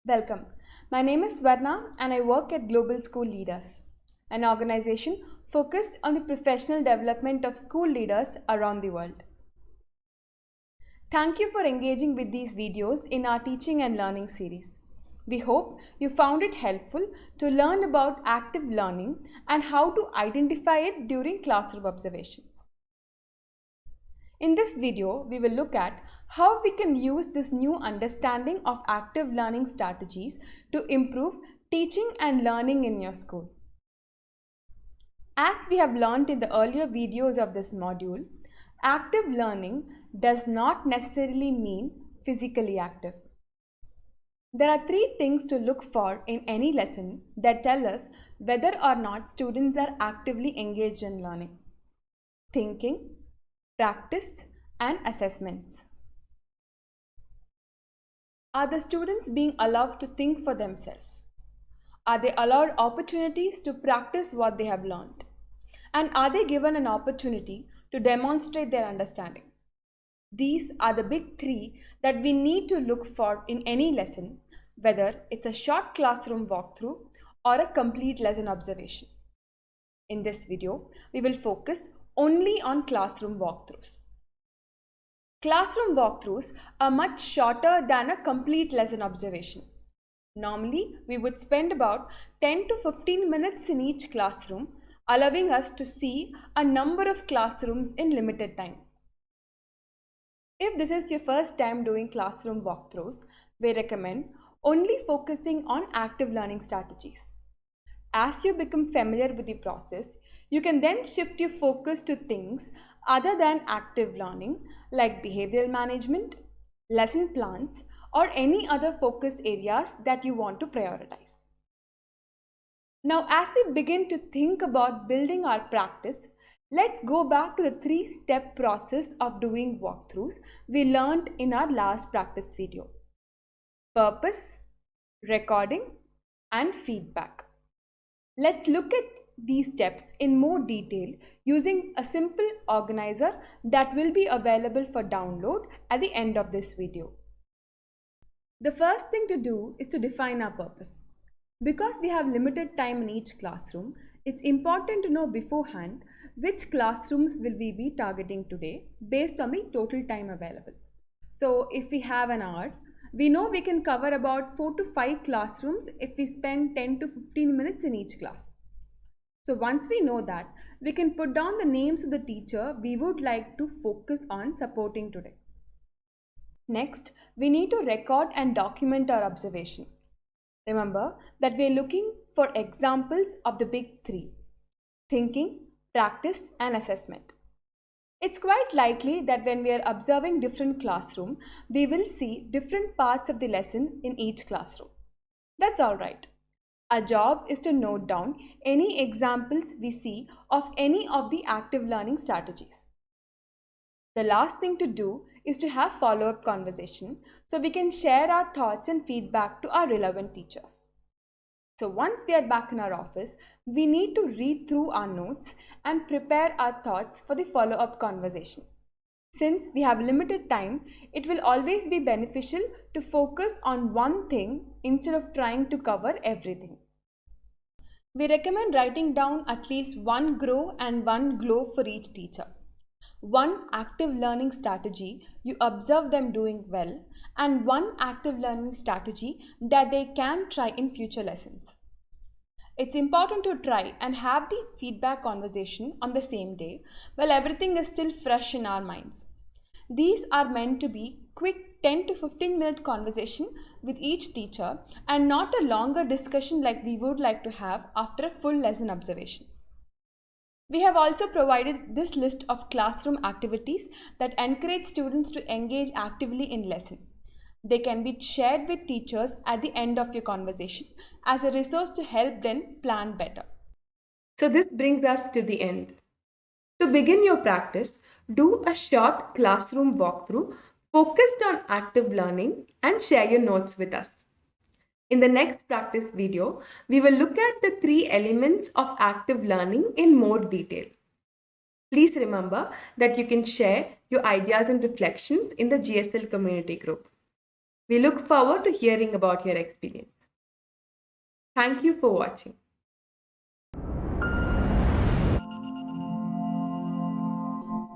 Welcome. My name is Swarna and I work at Global School Leaders, an organization focused on the professional development of school leaders around the world. Thank you for engaging with these videos in our teaching and learning series. We hope you found it helpful to learn about active learning and how to identify it during classroom observations. In this video, we will look at how we can use this new understanding of active learning strategies to improve teaching and learning in your school. As we have learned in the earlier videos of this module, active learning does not necessarily mean physically active. There are three things to look for in any lesson that tell us whether or not students are actively engaged in learning: thinking, practice, and assessments. Are the students being allowed to think for themselves? Are they allowed opportunities to practice what they have learned? And are they given an opportunity to demonstrate their understanding? These are the big three that we need to look for in any lesson, whether it's a short classroom walkthrough or a complete lesson observation. In this video, we will focus only on classroom walkthroughs. Classroom walkthroughs are much shorter than a complete lesson observation. Normally, we would spend about 10 to 15 minutes in each classroom, allowing us to see a number of classrooms in limited time. If this is your first time doing classroom walkthroughs, we recommend only focusing on active learning strategies. As you become familiar with the process, you can then shift your focus to things other than active learning like behavioral management, lesson plans, or any other focus areas that you want to prioritize. Now, as we begin to think about building our practice, let's go back to the three-step process of doing walkthroughs we learned in our last practice video: purpose, recording, and feedback. Let's look at these steps in more detail using a simple organizer that will be available for download at the end of this video. The first thing to do is to define our purpose. Because we have limited time in each classroom, it's important to know beforehand which classrooms will we be targeting today based on the total time available. So if we have an hour, we know we can cover about 4 to 5 classrooms if we spend 10 to 15 minutes in each class. So once we know that, we can put down the names of the teacher we would like to focus on supporting today. Next, we need to record and document our observation. Remember that we are looking for examples of the big three: thinking, practice, and assessment. It's quite likely that when we are observing different classrooms, we will see different parts of the lesson in each classroom. That's all right. Our job is to note down any examples we see of any of the active learning strategies. The last thing to do is to have follow-up conversation so we can share our thoughts and feedback to our relevant teachers. So once we are back in our office, we need to read through our notes and prepare our thoughts for the follow-up conversation. Since we have limited time, it will always be beneficial to focus on one thing instead of trying to cover everything. We recommend writing down at least one grow and one glow for each teacher. One active learning strategy you observe them doing well, and one active learning strategy that they can try in future lessons. It's important to try and have the feedback conversation on the same day while everything is still fresh in our minds. These are meant to be quick 10 to 15 minute conversation with each teacher and not a longer discussion like we would like to have after a full lesson observation. We have also provided this list of classroom activities that encourage students to engage actively in lesson. They can be shared with teachers at the end of your conversation as a resource to help them plan better. So this brings us to the end. To begin your practice, do a short classroom walkthrough focused on active learning and share your notes with us. In the next practice video, we will look at the three elements of active learning in more detail. Please remember that you can share your ideas and reflections in the GSL community group. We look forward to hearing about your experience. Thank you for watching.